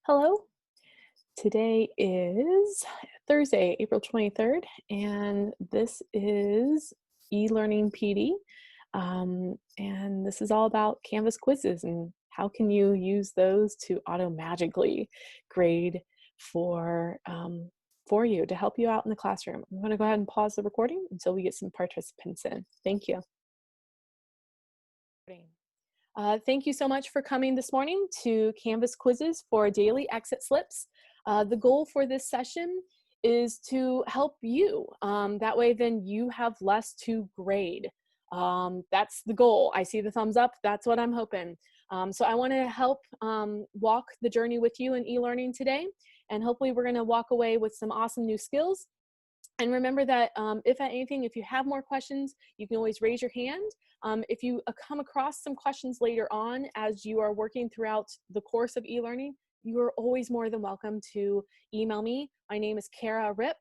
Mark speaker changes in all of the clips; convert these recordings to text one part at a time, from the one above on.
Speaker 1: Hello. Today is Thursday, April 23rd, and this is e-learning PD. And this is all about Canvas quizzes and how can you use those to auto-magically grade for you to help you out in the classroom. I'm going to go ahead and pause the recording until we get some participants in. Thank you. Thank you so much for coming this morning to Canvas quizzes for daily exit slips. The goal for this session is to help you. That way then you have less to grade. That's the goal. I see the thumbs up. That's what I'm hoping. So I want to help walk the journey with you in e-learning today. And hopefully we're going to walk away with some awesome new skills. And remember that if at anything, if you have more questions, you can always raise your hand. If you come across some questions later on as you are working throughout the course of e-learning, you are always more than welcome to email me. My name is Kara Ripp.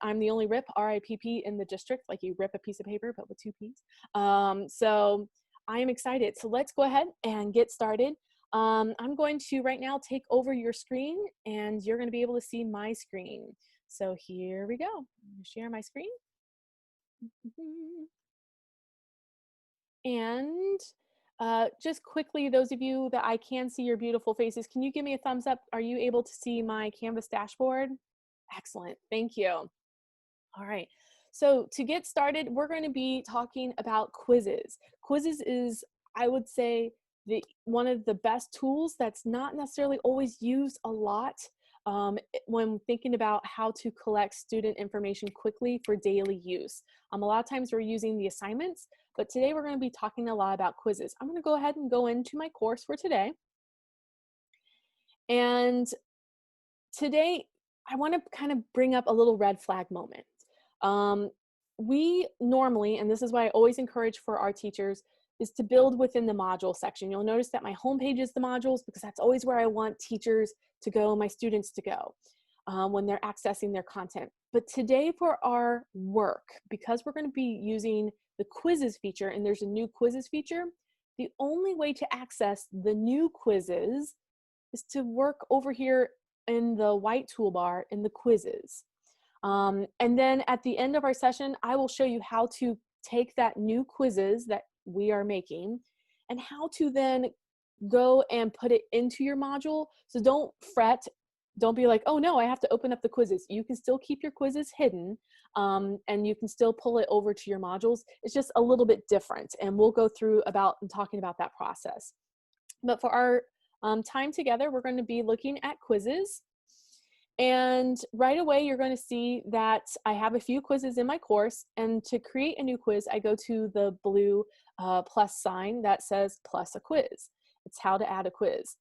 Speaker 1: I'm the only Ripp, R-I-P-P, in the district, like you rip a piece of paper, but with two P's. So I am excited. So let's go ahead and get started. I'm going to right now take over your screen and you're going to be able to see my screen. So here we go. I'm going to share my screen. And just quickly, those of you that I can see your beautiful faces, can you give me a thumbs up? Are you able to see my Canvas dashboard? Excellent, thank you. All right, so to get started, we're going to be talking about quizzes. Quizzes is, I would say, one of the best tools that's not necessarily always used a lot when thinking about how to collect student information quickly for daily use. A lot of times we're using the assignments, but today we're going to be talking a lot about quizzes. I'm going to go ahead and go into my course for today. And today I want to kind of bring up a little red flag moment. We normally, and this is why I always encourage for our teachers, is to build within the module section. You'll notice that my homepage is the modules because that's always where I want teachers to go, my students to go when they're accessing their content. But today for our work, because we're going to be using the quizzes feature and there's a new quizzes feature, the only way to access the new quizzes is to work over here in the white toolbar in the quizzes. And then at the end of our session, I will show you how to take that new quizzes that we are making and how to then go and put it into your module. So don't fret. Don't be like, oh no, I have to open up the quizzes. You can still keep your quizzes hidden and you can still pull it over to your modules. It's just a little bit different. And we'll go through talking about that process. But for our time together, we're going to be looking at quizzes. And right away, you're going to see that I have a few quizzes in my course. And to create a new quiz, I go to the blue plus sign that says plus a quiz. It's how to add a quiz.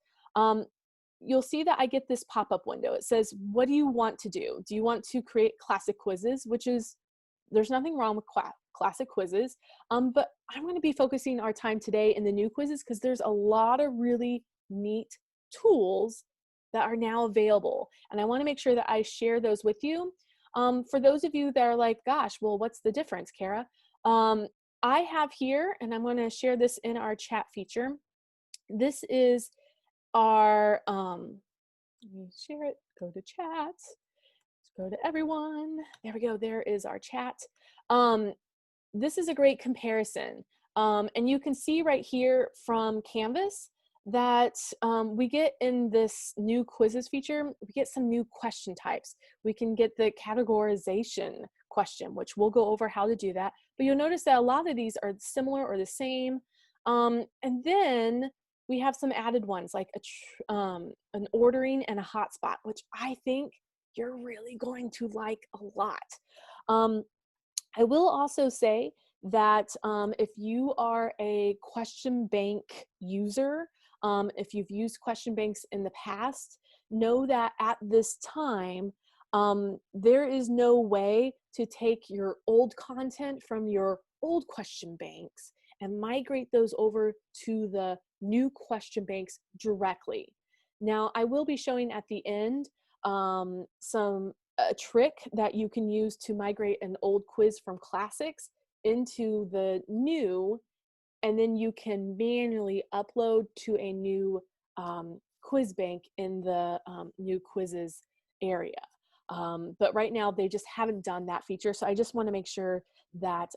Speaker 1: You'll see that I get this pop-up window. It says, what do you want to do? Do you want to create classic quizzes, which is, there's nothing wrong with classic quizzes, but I'm going to be focusing our time today in the new quizzes because there's a lot of really neat tools that are now available. And I want to make sure that I share those with you. For those of you that are like, gosh, well, what's the difference, Kara? I have here, and I'm going to share this in our chat feature. This is our, let me share it, go to chat, let's go to everyone. There we go, there is our chat. This is a great comparison. And you can see right here from Canvas that we get in this new quizzes feature, we get some new question types. We can get the categorization question, which we'll go over how to do that. But you'll notice that a lot of these are similar or the same. And then we have some added ones like an ordering and a hotspot, which I think you're really going to like a lot. I will also say that if you are a question bank user, if you've used question banks in the past, know that at this time, there is no way to take your old content from your old question banks and migrate those over to the new question banks directly. Now, I will be showing at the end a trick that you can use to migrate an old quiz from classics into the new, and then you can manually upload to a new quiz bank in the new quizzes area. But right now they just haven't done that feature. So I just want to make sure that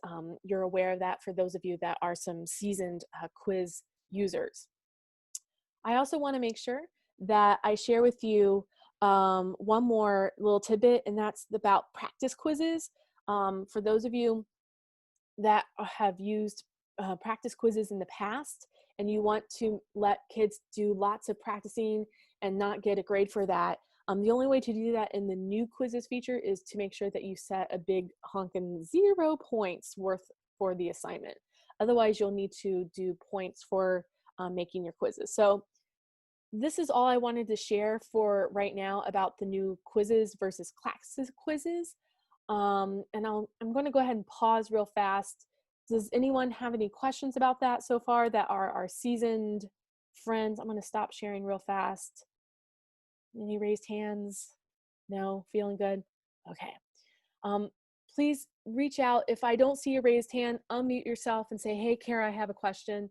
Speaker 1: you're aware of that for those of you that are some seasoned quiz users. I also want to make sure that I share with you one more little tidbit, and that's about practice quizzes. For those of you that have used practice quizzes in the past and you want to let kids do lots of practicing and not get a grade for that, the only way to do that in the new quizzes feature is to make sure that you set a big honkin' 0 points worth for the assignment. Otherwise, you'll need to do points for making your quizzes. So this is all I wanted to share for right now about the new quizzes versus classes quizzes. And I'm going to go ahead and pause real fast. Does anyone have any questions about that so far that are our seasoned friends? I'm going to stop sharing real fast. Any raised hands? No? Feeling good? Okay. Please reach out. If I don't see a raised hand, unmute yourself and say, hey, Kara, I have a question.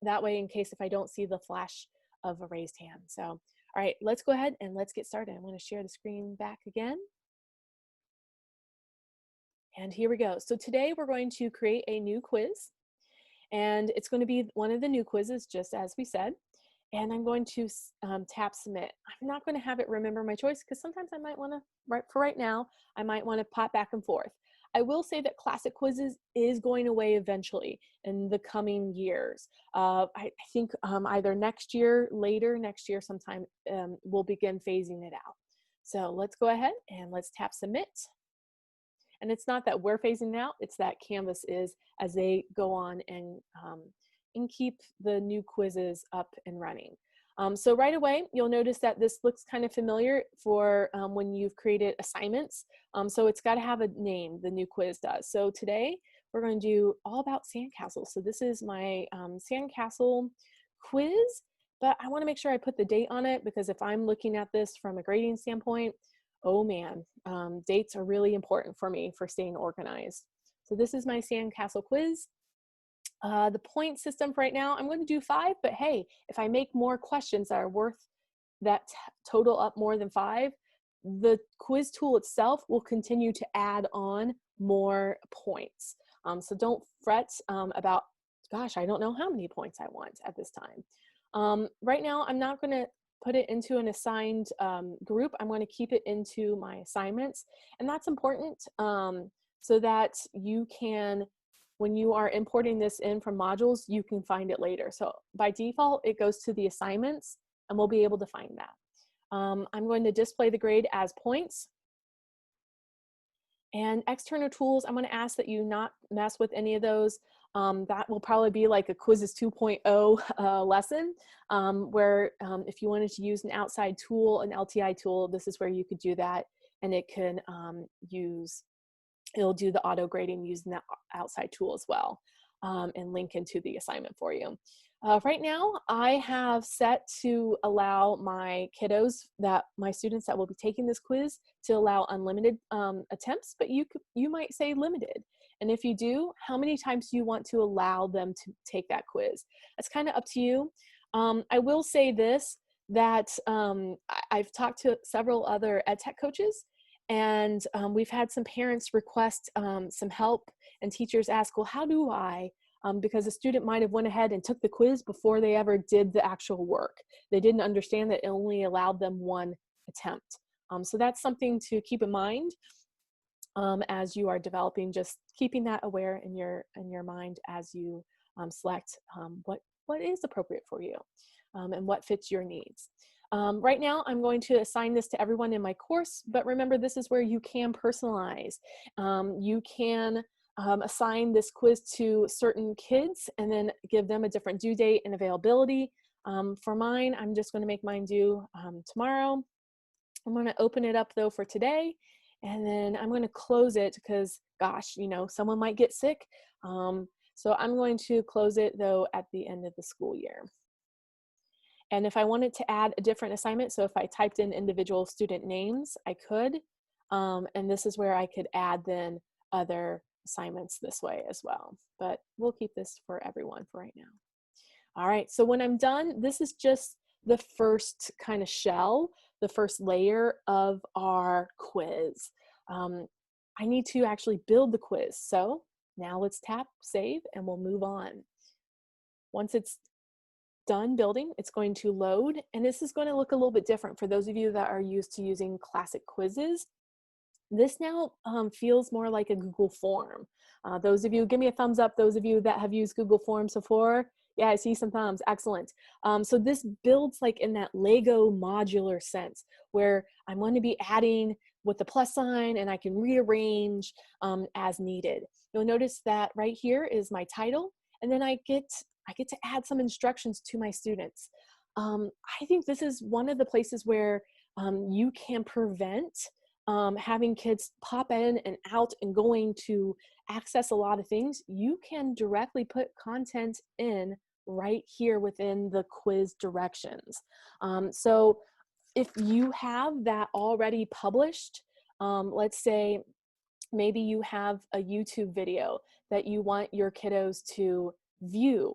Speaker 1: That way, in case if I don't see the flash of a raised hand. So, all right, let's go ahead and let's get started. I'm going to share the screen back again. And here we go. So today we're going to create a new quiz, and it's going to be one of the new quizzes, just as we said. And I'm going to tap submit. I'm not going to have it remember my choice because sometimes I might want to, right now, I might want to pop back and forth. I will say that classic quizzes is going away eventually in the coming years. I think either next year, later next year sometime, we'll begin phasing it out. So let's go ahead and let's tap submit. And it's not that we're phasing it out, it's that Canvas is as they go on and keep the new quizzes up and running. So right away, you'll notice that this looks kind of familiar for when you've created assignments. So it's got to have a name, the new quiz does. So today, we're going to do all about sandcastles. So this is my sandcastle quiz, but I want to make sure I put the date on it because if I'm looking at this from a grading standpoint, oh man, dates are really important for me for staying organized. So this is my sandcastle quiz. The point system for right now, I'm going to do 5, but hey, if I make more questions that are worth that total up more than 5, the quiz tool itself will continue to add on more points. So don't fret about, gosh, I don't know how many points I want at this time. Right now, I'm not going to put it into an assigned group. I'm going to keep it into my assignments. And that's important so that you can, when you are importing this in from modules, you can find it later. So by default, it goes to the assignments and we'll be able to find that. I'm going to display the grade as points. And external tools, I'm going to ask that you not mess with any of those. That will probably be like a Quizzes 2.0 lesson where if you wanted to use an outside tool, an LTI tool, this is where you could do that. And it can it'll do the auto grading using that outside tool as well and link into the assignment for you. Right now, I have set to allow my kiddos, my students that will be taking this quiz, to allow unlimited attempts, but you might say limited. And if you do, how many times do you want to allow them to take that quiz? That's kind of up to you. I will say this, that I've talked to several other ed tech coaches, and we've had some parents request some help, and teachers ask, well, how do I? Because a student might have went ahead and took the quiz before they ever did the actual work. They didn't understand that it only allowed them one attempt. So that's something to keep in mind as you are developing, just keeping that aware in your mind as you select what is appropriate for you and what fits your needs. Right now, I'm going to assign this to everyone in my course, but remember, this is where you can personalize. You can assign this quiz to certain kids and then give them a different due date and availability. For mine, I'm just going to make mine due tomorrow. I'm going to open it up though for today, and then I'm going to close it because, gosh, someone might get sick. So I'm going to close it though at the end of the school year. And if I wanted to add a different assignment, so if I typed in individual student names, I could. And this is where I could add then other assignments this way as well. But we'll keep this for everyone for right now. All right, so when I'm done, this is just the first kind of shell, the first layer of our quiz. I need to actually build the quiz. So now let's tap save and we'll move on. Once it's done building, it's going to load, and this is going to look a little bit different for those of you that are used to using classic quizzes. This now feels more like a Google form. Those of you, give me a thumbs up, those of you that have used Google Forms before. Yeah, I see some thumbs, excellent. So this builds like in that Lego modular sense, where I'm going to be adding with the plus sign and I can rearrange as needed. You'll notice that right here is my title, and then I get to add some instructions to my students. I think this is one of the places where you can prevent having kids pop in and out and going to access a lot of things. You can directly put content in right here within the quiz directions. So if you have that already published, let's say maybe you have a YouTube video that you want your kiddos to view,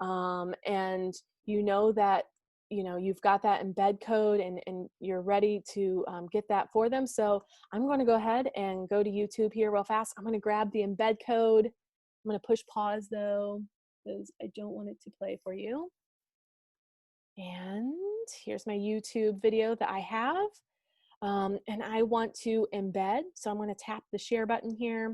Speaker 1: and you know that you've got that embed code and you're ready to get that for them. So I'm going to go ahead and go to YouTube here real fast. I'm going to grab the embed code. I'm going to push pause though, because I don't want it to play for you. And here's my YouTube video that I have. And I want to embed. So I'm going to tap the share button here.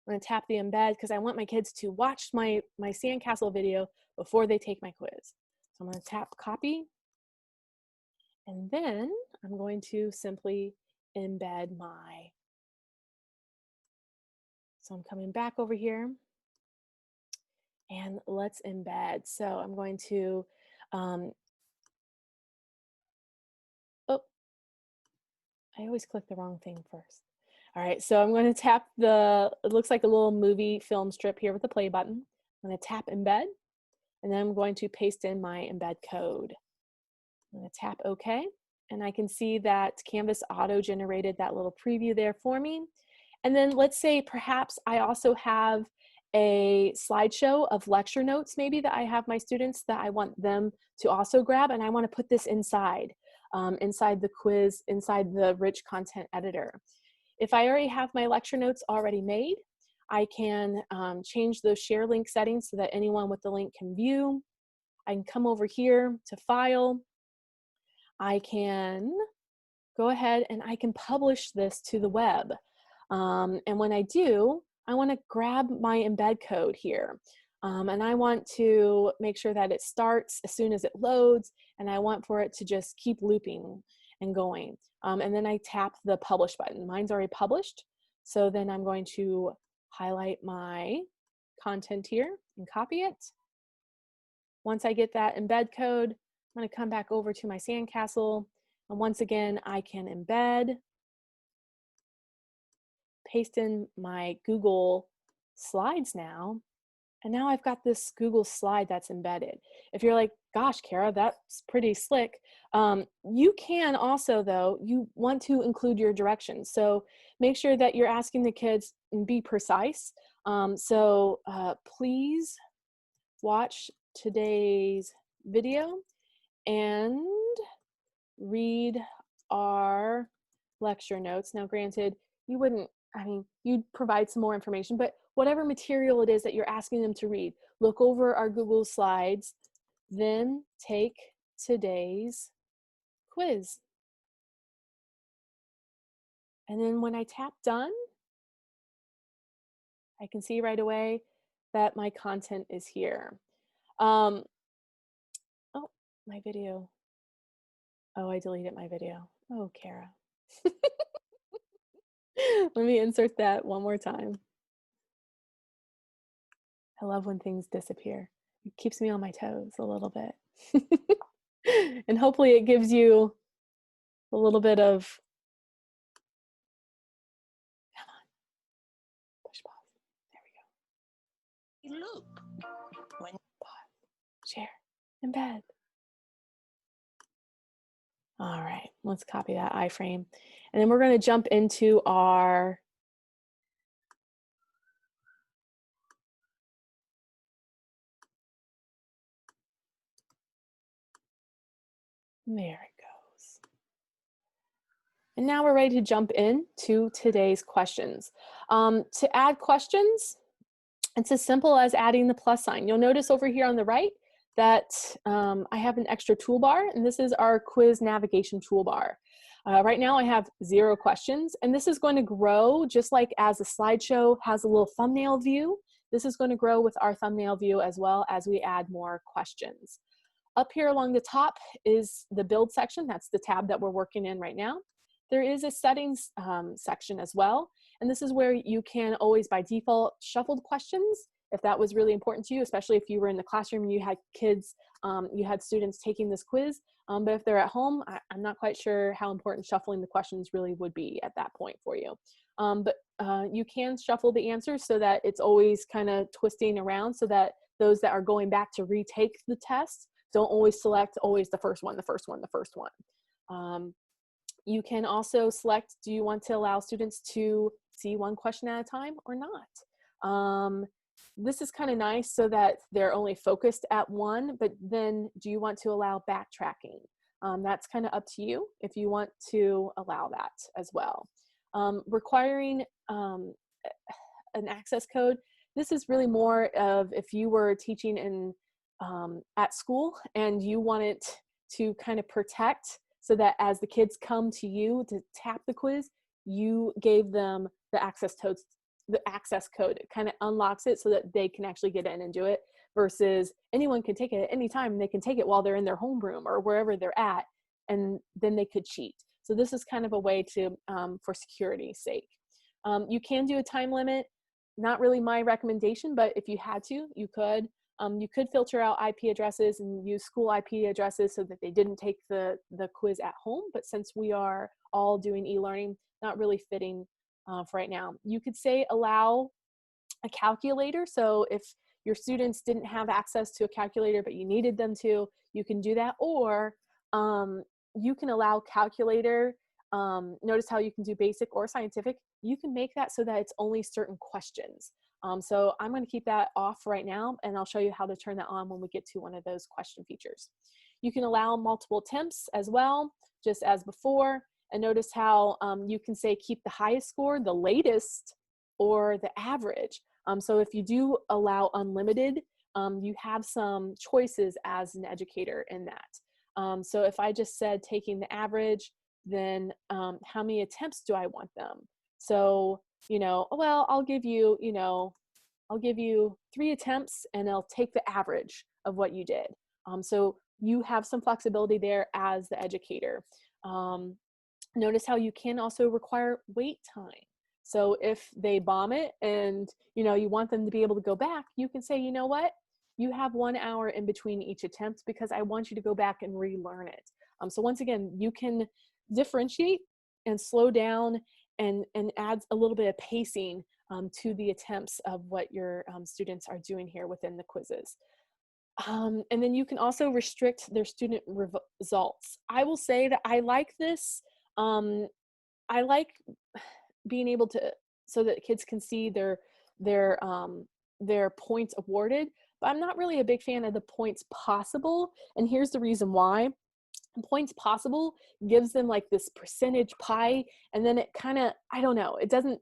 Speaker 1: I'm going to tap the embed because I want my kids to watch my sandcastle video before they take my quiz. So I'm going to tap copy. And then I'm going to simply embed my. So I'm coming back over here. And let's embed. So I'm going to, oh, I always click the wrong thing first. All right, so I'm going to tap it looks like a little movie film strip here with the play button. I'm going to tap embed, and then I'm going to paste in my embed code. I'm going to tap OK, and I can see that Canvas auto-generated that little preview there for me. And then let's say perhaps I also have a slideshow of lecture notes maybe that I have my students that I want them to also grab, and I want to put this inside the quiz, inside the rich content editor. If I already have my lecture notes already made, I can change those share link settings so that anyone with the link can view. I can come over here to File. I can go ahead and I can publish this to the web. And when I do, I want to grab my embed code here. And I want to make sure that it starts as soon as it loads, and I want for it to just keep looping and going. And then I tap the publish button. Mine's already published. So then I'm going to highlight my content here and copy it. Once I get that embed code, I'm going to come back over to my sandcastle. And once again, I can embed, paste in my Google Slides now. And now I've got this Google slide that's embedded. If you're like, gosh, Kara, that's pretty slick. You can also, though, you want to include your directions. So make sure that you're asking the kids and be precise. Please watch today's video and read our lecture notes. Now, granted, you wouldn't, you'd provide some more information, but whatever material it is that you're asking them to read, look over our Google Slides, then take today's quiz. And then when I tap done, I can see right away that my content is here. Oh, my video. Oh, I deleted my video. Oh, Kara. Let me insert that one more time. I love when things disappear. It keeps me on my toes a little bit. And hopefully it gives you a little bit of, come on, push pause. There we go. Loop. When pause, share, embed. All right, let's copy that iframe. And then we're going to jump into our There it goes. And now we're ready to jump in to today's questions. To add questions, it's as simple as adding the plus sign. You'll notice over here on the right that I have an extra toolbar, and this is our quiz navigation toolbar. Right now I have 0 questions, and this is going to grow just like as a slideshow has a little thumbnail view. This is going to grow with our thumbnail view as well as we add more questions. Up here along the top is the build section. That's the tab that we're working in right now. There is a settings section as well. And this is where you can always by default shuffle questions if that was really important to you, especially if you were in the classroom and you had kids, you had students taking this quiz. But if they're at home, I'm not quite sure how important shuffling the questions really would be at that point for you. But you can shuffle the answers so that it's always kind of twisting around so that those that are going back to retake the test don't always select always the first one, the first one, the first one. You can also select, do you want to allow students to see one question at a time or not? This is kind of nice so that they're only focused at one, but then do you want to allow backtracking? That's kind of up to you if you want to allow that as well. Requiring an access code, this is really more of if you were teaching in at school and you wanted to kind of protect so that as the kids come to you to tap the quiz, you gave them the access code. It kind of unlocks it so that they can actually get in and do it versus anyone can take it at any time and they can take it while they're in their homeroom or wherever they're at, and then they could cheat. So this is kind of a way to, for security's sake. You can do a time limit. Not really my recommendation, but if you had to, you could. You could filter out IP addresses and use school IP addresses so that they didn't take the quiz at home. But since we are all doing e-learning, not really fitting for right now. You could say allow a calculator. So if your students didn't have access to a calculator, but you needed them to, you can do that. Or you can allow calculator. Notice how you can do basic or scientific. You can make that so that it's only certain questions. So I'm going to keep that off right now, and I'll show you how to turn that on when we get to one of those question features. You can allow multiple attempts as well, just as before. And notice how you can say keep the highest score, the latest, or the average. So if you do allow unlimited, you have some choices as an educator in that. So if I just said taking the average, then how many attempts do I want them? So, well, I'll give you, I'll give you 3 attempts and I'll take the average of what you did. So you have some flexibility there as the educator. Notice how you can also require wait time. So if they bomb it and, you want them to be able to go back, you can say, you know what? You have 1 hour in between each attempt because I want you to go back and relearn it. So once again, you can differentiate and slow down and adds a little bit of pacing to the attempts of what your students are doing here within the quizzes. And then you can also restrict their student results. I will say that I like this. I like being able to, so that kids can see their points awarded, but I'm not really a big fan of the points possible. And here's the reason why. Points possible gives them like this percentage pie, and then it kind of, I don't know, it doesn't,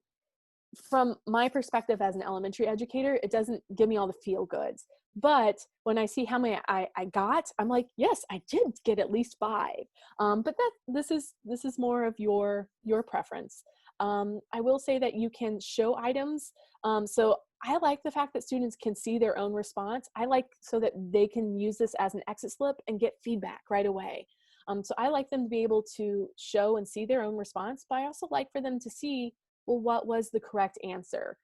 Speaker 1: from my perspective as an elementary educator, it doesn't give me all the feel goods. But when I see how many I got, I'm like, yes, I did get at least 5. But this is more of your preference. I will say that you can show items. So I like the fact that students can see their own response. I like so that they can use this as an exit slip and get feedback right away. So I like them to be able to show and see their own response, but I also like for them to see, well, what was the correct answer?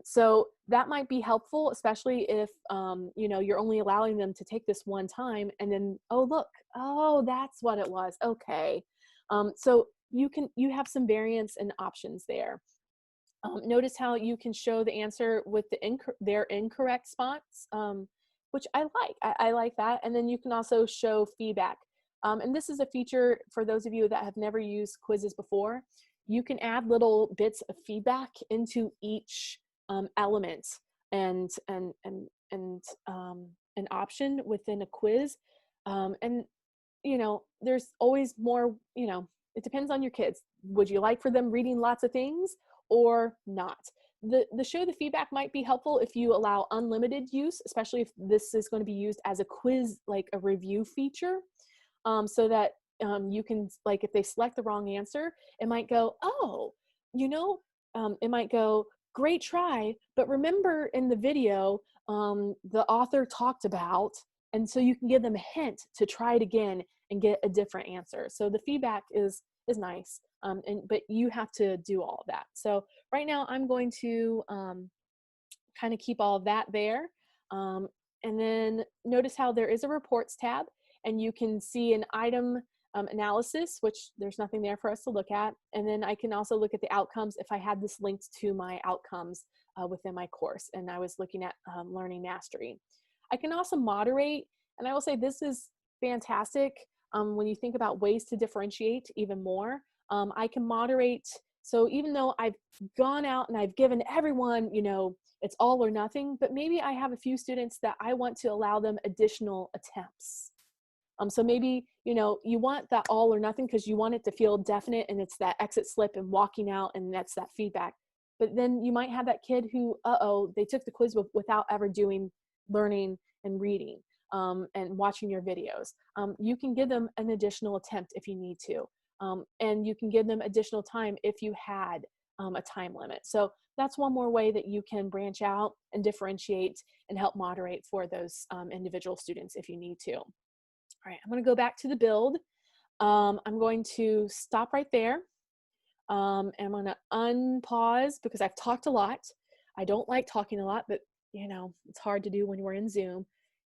Speaker 1: So that might be helpful, especially if, you're only allowing them to take this one time and then, oh, look, oh, that's what it was. Okay. So you have some variance and options there. Notice how you can show the answer with their incorrect spots, which I like. I like that. And then you can also show feedback. And this is a feature for those of you that have never used quizzes before. You can add little bits of feedback into each element and an option within a quiz. And there's always more, it depends on your kids. Would you like for them reading lots of things or not? The show the feedback might be helpful if you allow unlimited use, especially if this is going to be used as a quiz, like a review feature, so that you can, like, if they select the wrong answer, it might go, oh, it might go, great try, but remember in the video, the author talked about, and so you can give them a hint to try it again and get a different answer. So the feedback is nice, but you have to do all of that. So right now I'm going to kind of keep all of that there. And then notice how there is a reports tab, and you can see an item analysis, which there's nothing there for us to look at. And then I can also look at the outcomes if I had this linked to my outcomes within my course, and I was looking at learning mastery. I can also moderate, and I will say this is fantastic when you think about ways to differentiate even more. I can moderate, so even though I've gone out and I've given everyone, it's all or nothing, but maybe I have a few students that I want to allow them additional attempts. So maybe, you want that all or nothing because you want it to feel definite, and it's that exit slip and walking out, and that's that feedback. But then you might have that kid who, they took the quiz without ever doing learning and reading and watching your videos. You can give them an additional attempt if you need to. And you can give them additional time if you had a time limit. So that's one more way that you can branch out and differentiate and help moderate for those individual students if you need to. All right, I'm going to go back to the build. I'm going to stop right there. And I'm going to unpause because I've talked a lot. I don't like talking a lot, but it's hard to do when we're in Zoom.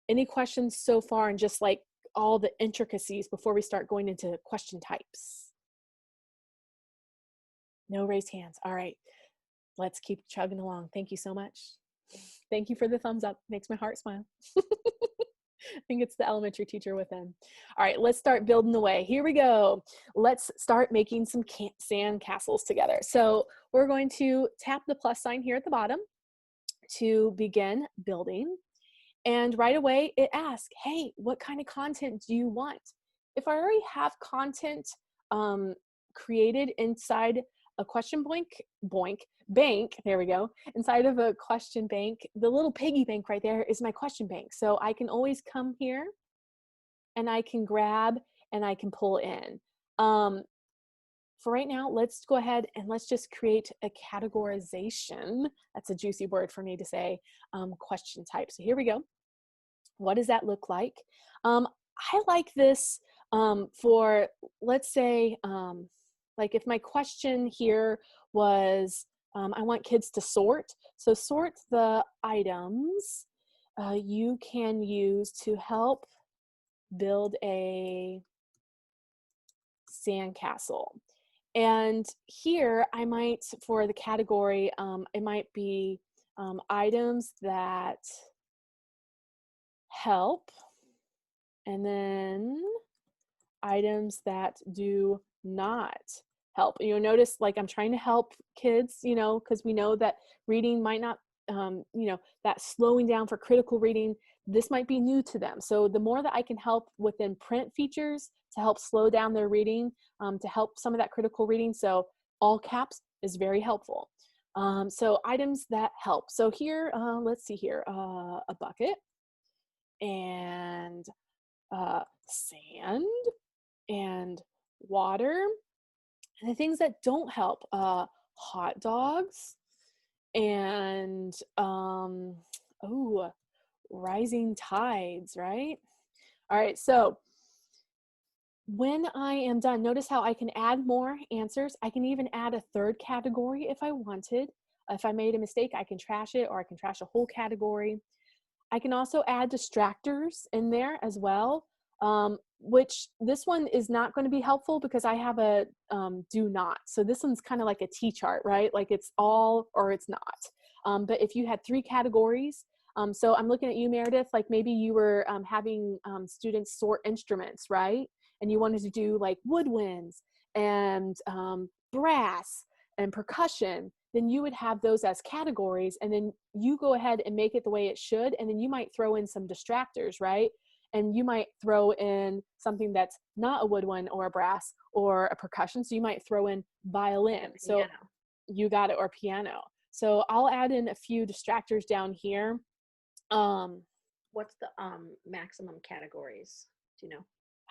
Speaker 1: Any questions so far, and just like all the intricacies before we start going into question types? No raised hands. All right, let's keep chugging along. Thank you so much. Thank you for the thumbs up. Makes my heart smile. I think it's the elementary teacher within. All right, let's start building away. Here we go. Let's start making some sand castles together. So we're going to tap the plus sign here at the bottom to begin building. And right away it asks, hey, what kind of content do you want? If I already have content created inside a question bank, there we go, inside of a question bank, the little piggy bank right there is my question bank. So I can always come here and I can grab and I can pull in. For right now, let's go ahead and let's just create a categorization. That's a juicy word for me to say, question type. So here we go. What does that look like? I like this for, let's say, like if my question here was, I want kids to sort. So sort the items you can use to help build a sandcastle. And here I might, for the category, it might be items that help, and then items that do not help. You'll notice, like, I'm trying to help kids, because we know that reading might not, that slowing down for critical reading, this might be new to them. So the more that I can help within print features to help slow down their reading, to help some of that critical reading, so all caps is very helpful. So items that help. So here, let's see here, a bucket and sand and water. And the things that don't help, hot dogs and rising tides, right? All right, so when I am done, notice how I can add more answers. I can even add a third category if I wanted. If I made a mistake, I can trash it, or I can trash a whole category. I can also add distractors in there as well, which this one is not going to be helpful because I have a do not. So this one's kind of like a T-chart, right? Like it's all or it's not. But if you had 3 categories, so I'm looking at you, Meredith, like maybe you were having students sort instruments, right? And you wanted to do like woodwinds and brass and percussion, then you would have those as categories, and then you go ahead and make it the way it should, and then you might throw in some distractors, right? and you might throw in something that's not a woodwind or a brass or a percussion. So you might throw in violin. So you got it, or piano. So I'll add in a few distractors down here.
Speaker 2: What's the maximum categories? Do you know?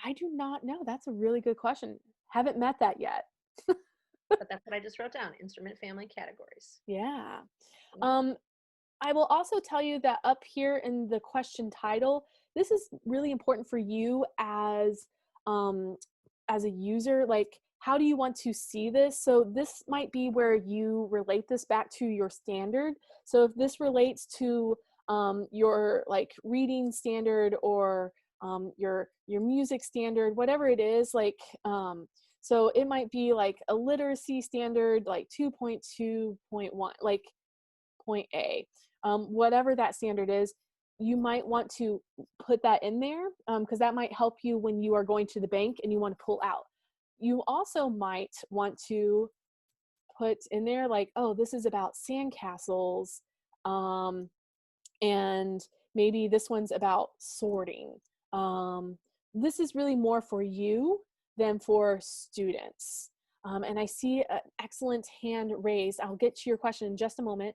Speaker 1: I do not know. That's a really good question. Haven't met that yet.
Speaker 2: But that's what I just wrote down, instrument family categories.
Speaker 1: Yeah.
Speaker 2: Mm.
Speaker 1: I will also tell you that up here in the question title, this is really important for you as a user. Like, how do you want to see this? So this might be where you relate this back to your standard. So if this relates to your like reading standard, or your music standard, whatever it is, like so it might be like a literacy standard, like 2.2.1, like point A, whatever that standard is. You might want to put that in there, because that might help you when you are going to the bank and you want to pull out. You also might want to put in there like, oh, this is about sandcastles, and maybe this one's about sorting. This is really more for you than for students. And I see an excellent hand raised. I'll get to your question in just a moment.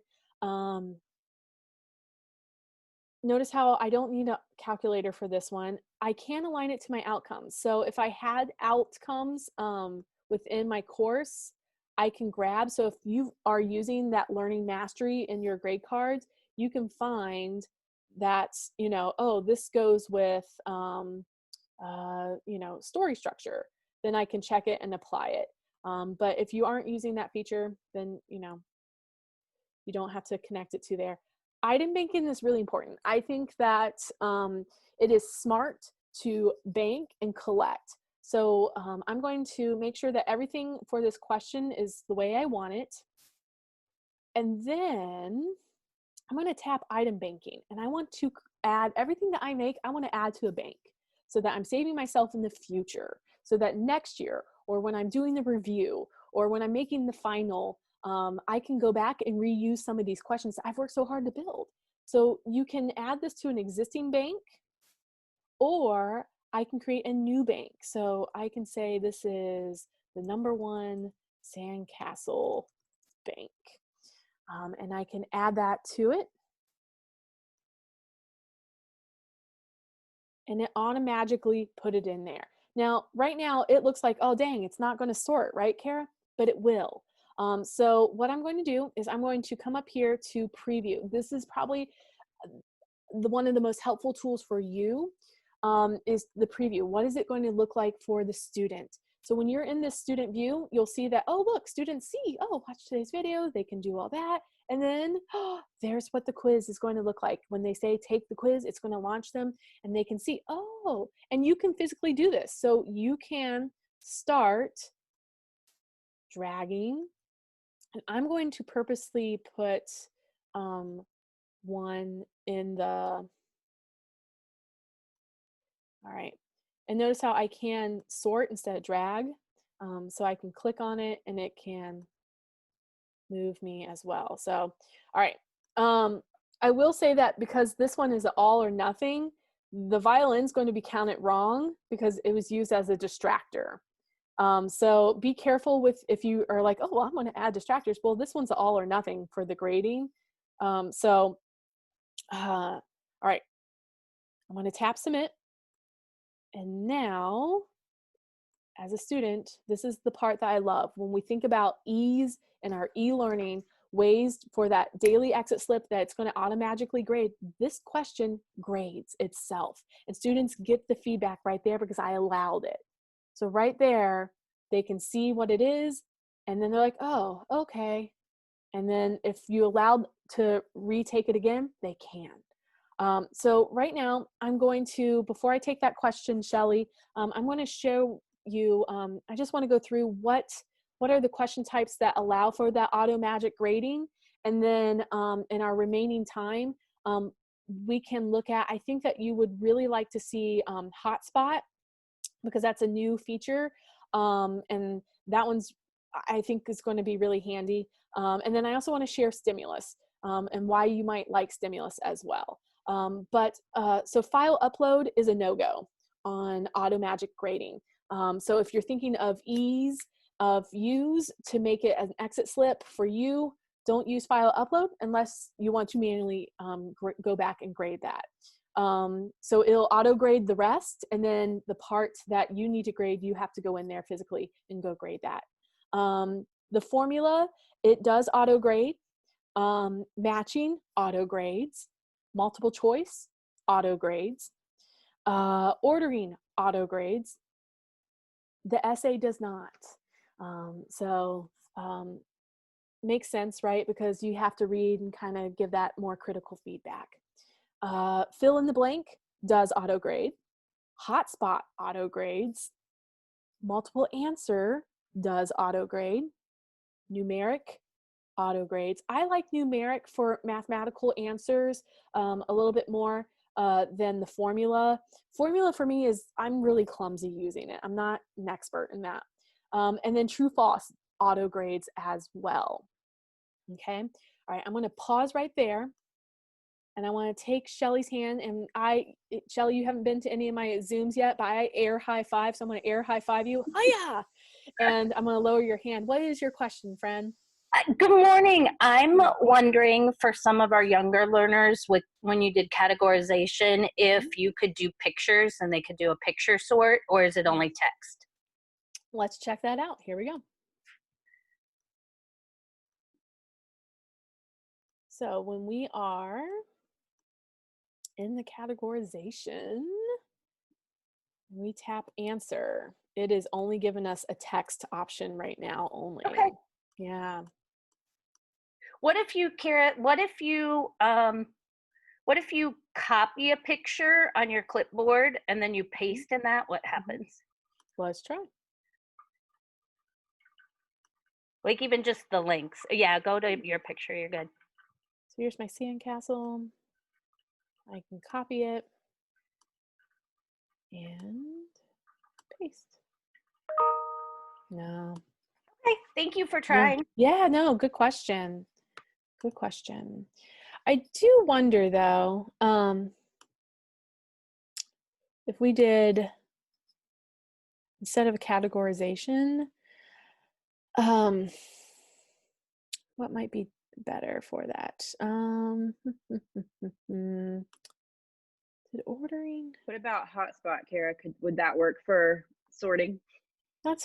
Speaker 1: Notice how I don't need a calculator for this one. I can align it to my outcomes. So if I had outcomes within my course, I can grab. So if you are using that learning mastery in your grade cards, you can find that, oh, this goes with, story structure. Then I can check it and apply it. But if you aren't using that feature, then, you don't have to connect it to there. Item banking is really important. I think that it is smart to bank and collect. So I'm going to make sure that everything for this question is the way I want it. And then I'm going to tap item banking, and I want to add everything that I make, I want to add to a bank so that I'm saving myself in the future, so that next year, or when I'm doing the review, or when I'm making the final, I can go back and reuse some of these questions I've worked so hard to build. So you can add this to an existing bank, or I can create a new bank. So I can say this is the #1 sandcastle bank. And I can add that to it. And it automatically put it in there. Now, right now, it looks like, oh, dang, it's not going to sort, right, Kara? But it will. So what I'm going to do is I'm going to come up here to preview. This is probably one of the most helpful tools for you, is the preview. What is it going to look like for the student? So when you're in this student view, you'll see that, oh, look, students see, oh, watch today's video, they can do all that. And then there's what the quiz is going to look like. When they say take the quiz, it's going to launch them and they can see, oh, and you can physically do this. So you can start dragging, and I'm going to purposely put one in the, all right. And notice how I can sort instead of drag. So I can click on it and it can move me as well. So, all right. I will say that because this one is all or nothing, the violin's going to be counted wrong because it was used as a distractor. So be careful with, if you are like, oh, well, I'm going to add distractors. Well, this one's all or nothing for the grading. All right. I'm going to tap submit. And now, as a student, this is the part that I love. When we think about ease and our e-learning, ways for that daily exit slip that it's going to automatically grade, this question grades itself. And students get the feedback right there because I allowed it. So right there, they can see what it is, and then they're like, oh, okay. And then if you allowed to retake it again, they can. So right now, I'm going to, before I take that question, Shelly, I'm going to show you, I just want to go through what are the question types that allow for that auto magic grading. And then in our remaining time, we can look at, I think that you would really like to see Hotspot, because that's a new feature. And that one's, I think, is going to be really handy. And then I also want to share Stimulus and why you might like Stimulus as well. So file upload is a no-go on Automagic grading. So if you're thinking of ease of use to make it an exit slip for you, don't use file upload unless you want to manually go back and grade that. So it'll auto grade the rest, and then the part that you need to grade, you have to go in there physically and go grade that. The formula, it does auto grade. Matching, auto grades. Multiple choice, auto grades. Ordering, auto grades. The essay does not. Makes sense, right? Because you have to read and kind of give that more critical feedback. Fill in the blank does auto grade. Hotspot auto grades. Multiple answer does auto grade. Numeric auto grades. I like numeric for mathematical answers a little bit more than the formula. Formula for me is, I'm really clumsy using it. I'm not an expert in that. And then true false auto grades as well. Okay. All right. I'm going to pause right there. And I want to take Shelly's hand, and Shelly, you haven't been to any of my Zooms yet, but I air high five. So I'm going to air high five you. Hiya! And I'm going to lower your hand. What is your question, friend?
Speaker 3: Good morning. I'm wondering, for some of our younger learners, when you did categorization, if you could do pictures and they could do a picture sort, or is it only text?
Speaker 1: Let's check that out. Here we go. So when we are in the categorization, we tap answer. It is only giving us a text option right now only.
Speaker 3: Okay.
Speaker 1: Yeah.
Speaker 3: What if you, Kara, what if you copy a picture on your clipboard and then you paste in that? What happens?
Speaker 1: Let's try.
Speaker 3: Like even just the links. Yeah, go to your picture. You're good.
Speaker 1: So here's my sandcastle. I can copy it and paste. No.
Speaker 3: Okay, thank you for trying.
Speaker 1: No. Yeah, no, good question. Good question. I do wonder though, if we did, instead of a categorization, what might be better for that? Did ordering?
Speaker 4: What about hotspot, Kara? Would that work for sorting?
Speaker 1: That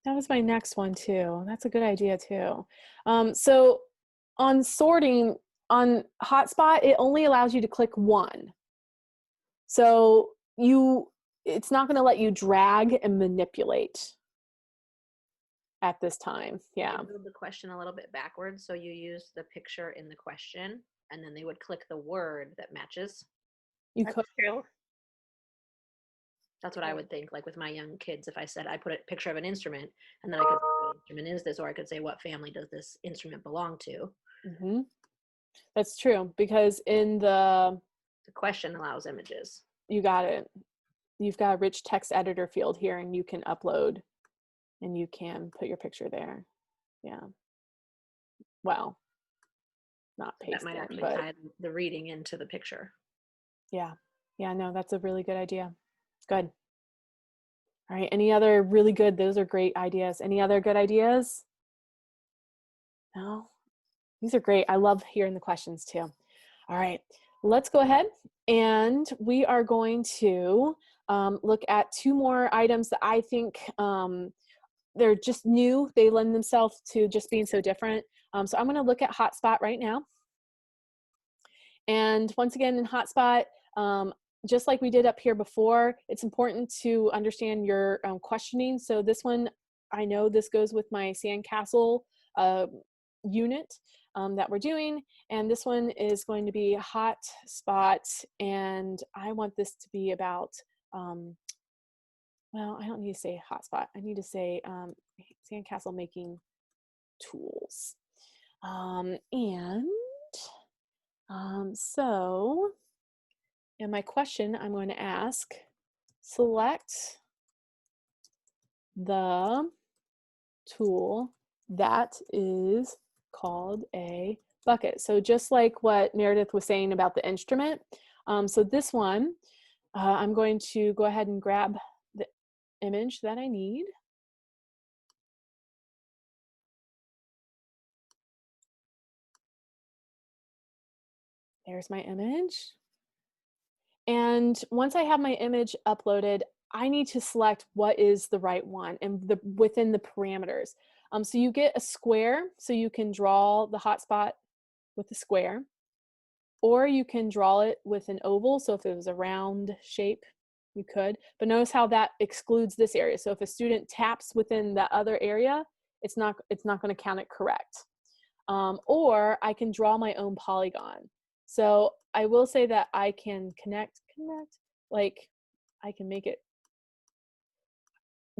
Speaker 1: was my next one too. That's a good idea too. So on sorting, on hotspot, it only allows you to click one. So it's not going to let you drag and manipulate at this time. Yeah.
Speaker 2: Move the question a little bit backwards. So you use the picture in the question, and then they would click the word that matches.
Speaker 3: That's true.
Speaker 2: That's what I would think. Like with my young kids, if I said I put a picture of an instrument, and then I could say what instrument is this, or I could say what family does this instrument belong to.
Speaker 1: Mm-hmm. That's true, because in the
Speaker 2: question allows images.
Speaker 1: You got it. You've got a rich text editor field here, and you can upload and you can put your picture there. Yeah. Well, not paste
Speaker 2: That might
Speaker 1: in,
Speaker 2: actually
Speaker 1: but
Speaker 2: tie the reading into the picture.
Speaker 1: yeah. Yeah, no, that's a really good idea. Good. All right. Any other really good, those are great ideas. Any other good ideas? No? These are great. I love hearing the questions too. All right. Let's go ahead, and we are going to look at two more items that I think they're just new. They lend themselves to just being so different. So I'm going to look at Hotspot right now. And once again, in Hotspot, just like we did up here before, it's important to understand your questioning. So this one, I know this goes with my sandcastle unit that we're doing, and this one is going to be Hotspot, and I want this to be about well, I don't need to say hotspot. I need to say sandcastle making tools. So in my question, I'm going to ask, select the tool that is called a bucket. So just like what Meredith was saying about the instrument, so this one, I'm going to go ahead and grab the image that I need. There's my image. And once I have my image uploaded, I need to select what is the right one and within the parameters. So you get a square, so you can draw the hotspot with the square, or you can draw it with an oval. So if it was a round shape, you could, but notice how that excludes this area. So if a student taps within that other area, it's not going to count it correct. Or I can draw my own polygon. So I will say that I can connect, like I can make it.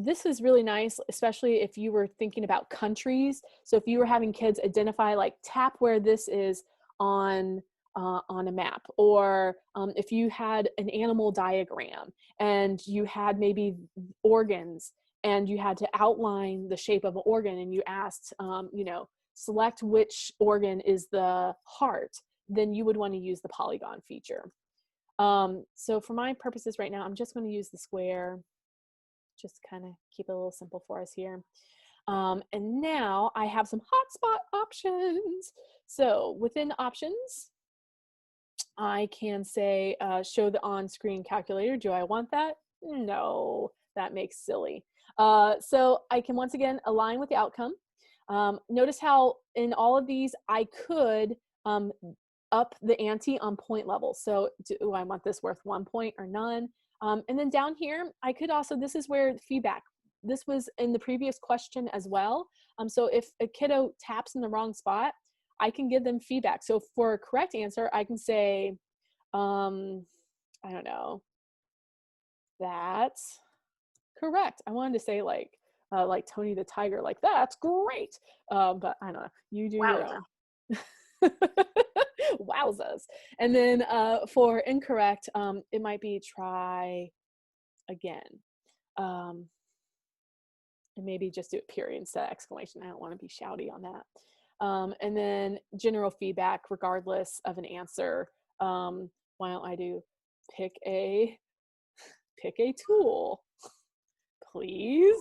Speaker 1: This is really nice, especially if you were thinking about countries. So if you were having kids identify, like tap where this is on a map, or if you had an animal diagram and you had maybe organs and you had to outline the shape of an organ and you asked, you know, select which organ is the heart, then you would want to use the polygon feature. So for my purposes right now, I'm just going to use the square, just to kind of keep it a little simple for us here. And now I have some hotspot options. So within options, I can say, show the on-screen calculator. Do I want that? No, that makes silly. So I can once again align with the outcome. Notice how in all of these, I could up the ante on point level. So do I want this worth 1 point or none? And then down here, I could also, this is where feedback, this was in the previous question as well. So if a kiddo taps in the wrong spot, I can give them feedback. So for a correct answer, I can say, I don't know, that's correct. I wanted to say like Tony the Tiger, like that's great. But I don't know, you do your own. Wowzers. And then for incorrect, it might be try again. And maybe just do a period instead of exclamation. I don't want to be shouty on that. And then general feedback regardless of an answer. Why don't I do pick a tool, please?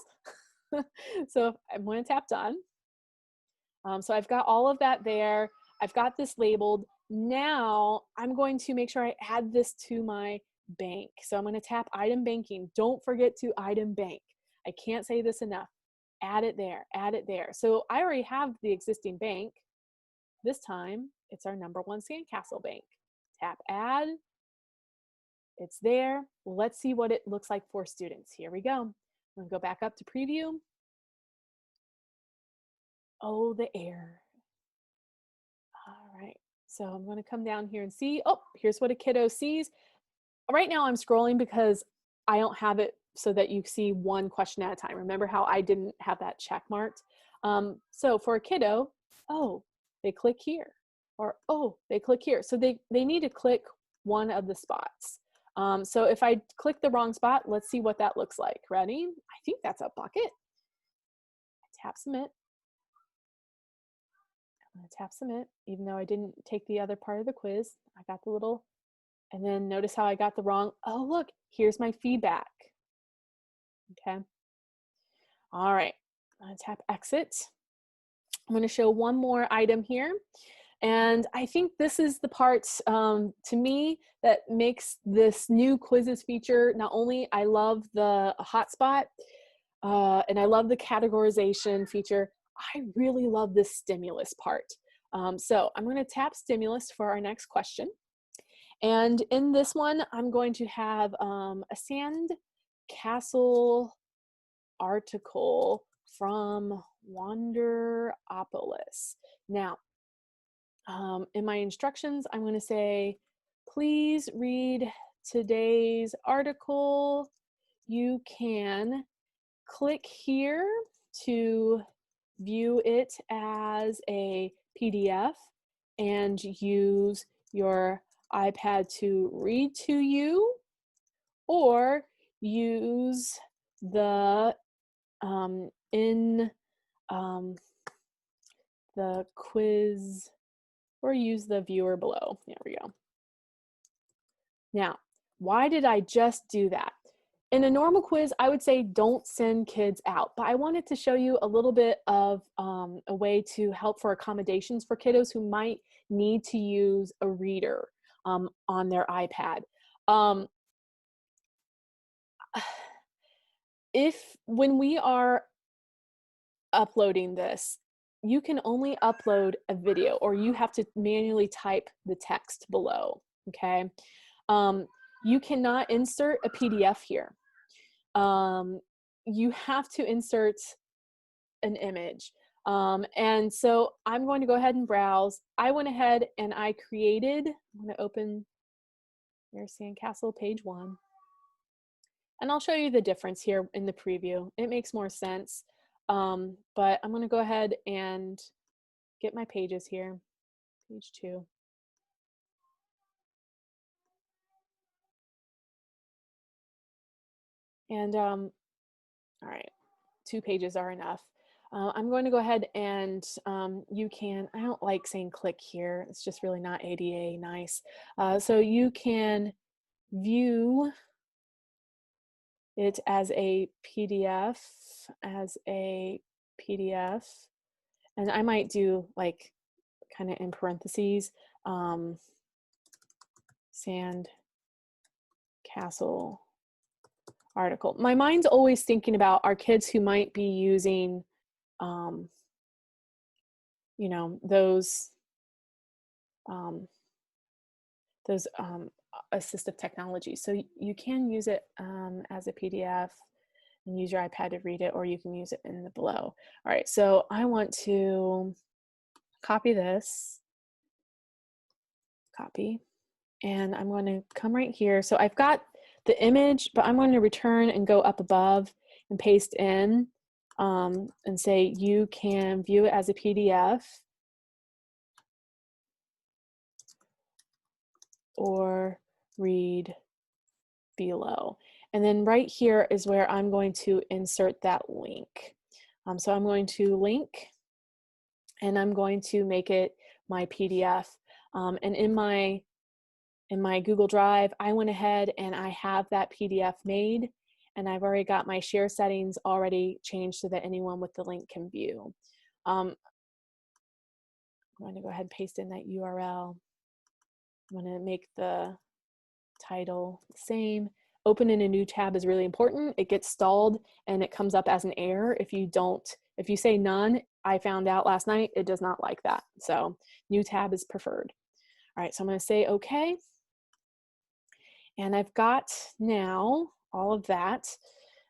Speaker 1: So I'm going to tap done. So I've got all of that there. I've got this labeled. Now I'm going to make sure I add this to my bank. So I'm going to tap item banking. Don't forget to item bank. I can't say this enough. Add it there, add it there. So I already have the existing bank. This time it's our #1 Sandcastle bank. Tap add. It's there. Let's see what it looks like for students. Here we go. I'm going to go back up to preview. Oh, the error. All right. So I'm going to come down here and see. Oh, here's what a kiddo sees. Right now I'm scrolling because I don't have it so that you see one question at a time. Remember how I didn't have that check marked? So for a kiddo, oh, they click here, or oh, they click here. So they need to click one of the spots. So if I click the wrong spot, let's see what that looks like. Ready? I think that's a bucket. Tap submit. I'm going to tap submit, even though I didn't take the other part of the quiz. I got the little, and then notice how I got the wrong. Oh, look, here's my feedback. Okay. All right. I'm going to tap exit. I'm going to show one more item here. And I think this is the part to me that makes this new quizzes feature. Not only I love the hotspot and I love the categorization feature, I really love this stimulus part. So I'm going to tap stimulus for our next question. And in this one, I'm going to have a Sandcastle article from Wanderopolis. Now, in my instructions, I'm going to say, please read today's article. You can click here to view it as a PDF and use your iPad to read to you, or use the in the quiz or use the viewer below. There we go. Now, why did I just do that? In a normal quiz, I would say don't send kids out, but I wanted to show you a little bit of a way to help for accommodations for kiddos who might need to use a reader on their iPad. When we are uploading this, you can only upload a video, or you have to manually type the text below, okay? You cannot insert a PDF here. You have to insert an image. And so I'm going to go ahead and browse. I went ahead and I created, I'm going to open there's Sandcastle page 1. And I'll show you the difference here in the preview. It makes more sense. But I'm going to go ahead and get my pages here. Page 2. And all right, 2 pages are enough. I'm going to go ahead and you can, I don't like saying click here. It's just really not ADA nice. So you can view it as a PDF, and I might do like kind of in parentheses, Sandcastle article. My mind's always thinking about our kids who might be using, you know, those assistive technologies. So you can use it as a PDF and use your iPad to read it, or you can use it in the below. All right, so I want to copy this, copy, and I'm going to come right here. So I've got the image, but I'm going to return and go up above and paste in and say you can view it as a PDF or read below. And then right here is where I'm going to insert that link. So I'm going to link, and I'm going to make it my PDF. And in my Google Drive, I went ahead and I have that PDF made, and I've already got my share settings already changed so that anyone with the link can view. I'm going to go ahead and paste in that URL. I'm going to make the title the same. Open in a new tab is really important. It gets stalled and it comes up as an error if you say none. I found out last night it does not like that. So new tab is preferred. All right, so I'm going to say okay. And I've got now all of that.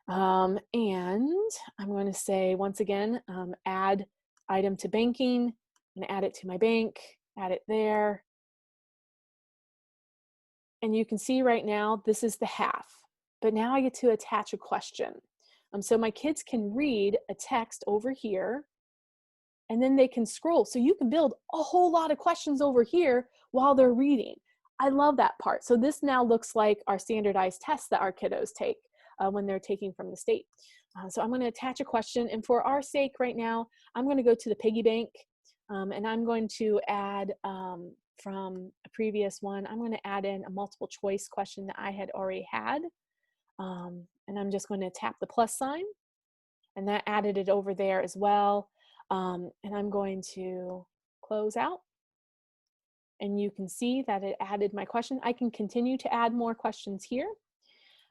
Speaker 1: And I'm going to say once again, add item to banking. I'm going to add it to my bank, add it there. And you can see right now, this is the half, but now I get to attach a question. So my kids can read a text over here, and then they can scroll. So you can build a whole lot of questions over here while they're reading. I love that part. So this now looks like our standardized tests that our kiddos take when they're taking from the state. So I'm going to attach a question, and for our sake right now, I'm going to go to the piggy bank, and I'm going to add from a previous one, I'm going to add in a multiple choice question that I had already had. And I'm just going to tap the plus sign, and that added it over there as well. And I'm going to close out. And you can see that it added my question. I can continue to add more questions here.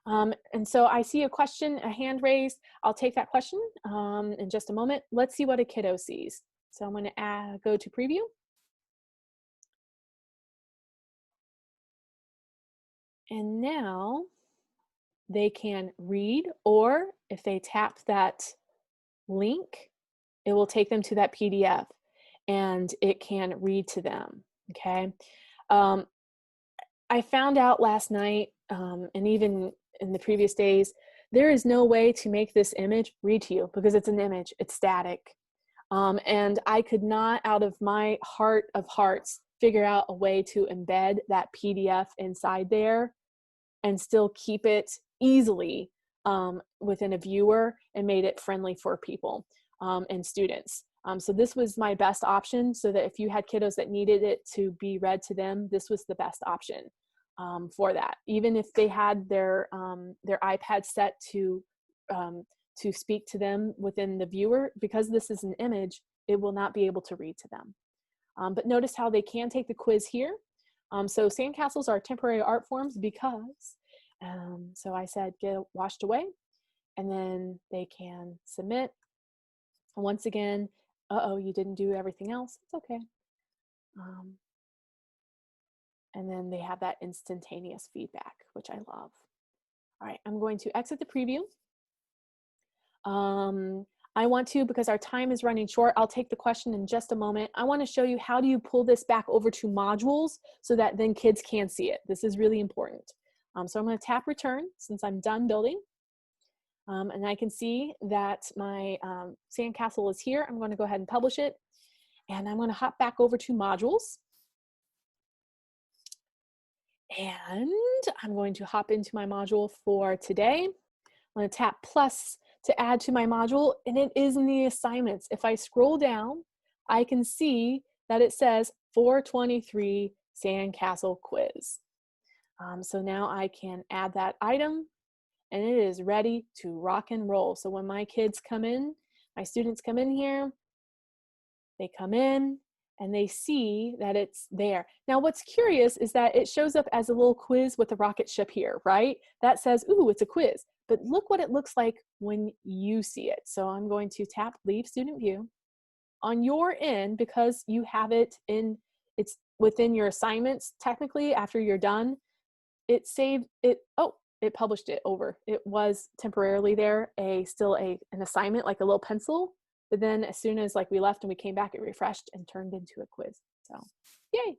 Speaker 1: And so I see a question, a hand raised. I'll take that question in just a moment. Let's see what a kiddo sees. So I'm going to go to preview. And now they can read, or if they tap that link, it will take them to that PDF and it can read to them, okay? I found out last night, and even in the previous days, there is no way to make this image read to you because it's an image, it's static. And I could not, out of my heart of hearts, figure out a way to embed that PDF inside there and still keep it easily within a viewer and made it friendly for people and students. So this was my best option, so that if you had kiddos that needed it to be read to them, this was the best option for that. Even if they had their iPad set to speak to them within the viewer, because this is an image, it will not be able to read to them. But notice how they can take the quiz here. So sandcastles are temporary art forms because, so I said get washed away, and then they can submit. Once again, you didn't do everything else. It's okay. And then they have that instantaneous feedback, which I love. All right, I'm going to exit the preview. I want to, because our time is running short, I'll take the question in just a moment. I want to show you how do you pull this back over to modules so that then kids can see it. This is really important. So I'm going to tap return since I'm done building. And I can see that my sandcastle is here. I'm going to go ahead and publish it. And I'm going to hop back over to modules. And I'm going to hop into my module for today. I'm going to tap plus to add to my module, and it is in the assignments. If I scroll down, I can see that it says 423 Sandcastle quiz. So now I can add that item, and it is ready to rock and roll. So when my kids come in, my students come in here, they come in and they see that it's there. Now what's curious is that it shows up as a little quiz with a rocket ship here, right? That says, ooh, it's a quiz. But look what it looks like when you see it. So I'm going to tap leave student view. On your end, because you have it in, it's within your assignments, technically after you're done, it saved it, it published it over. It was temporarily there, still an assignment, like a little pencil, but then as soon as like we left and we came back, it refreshed and turned into a quiz. So yay.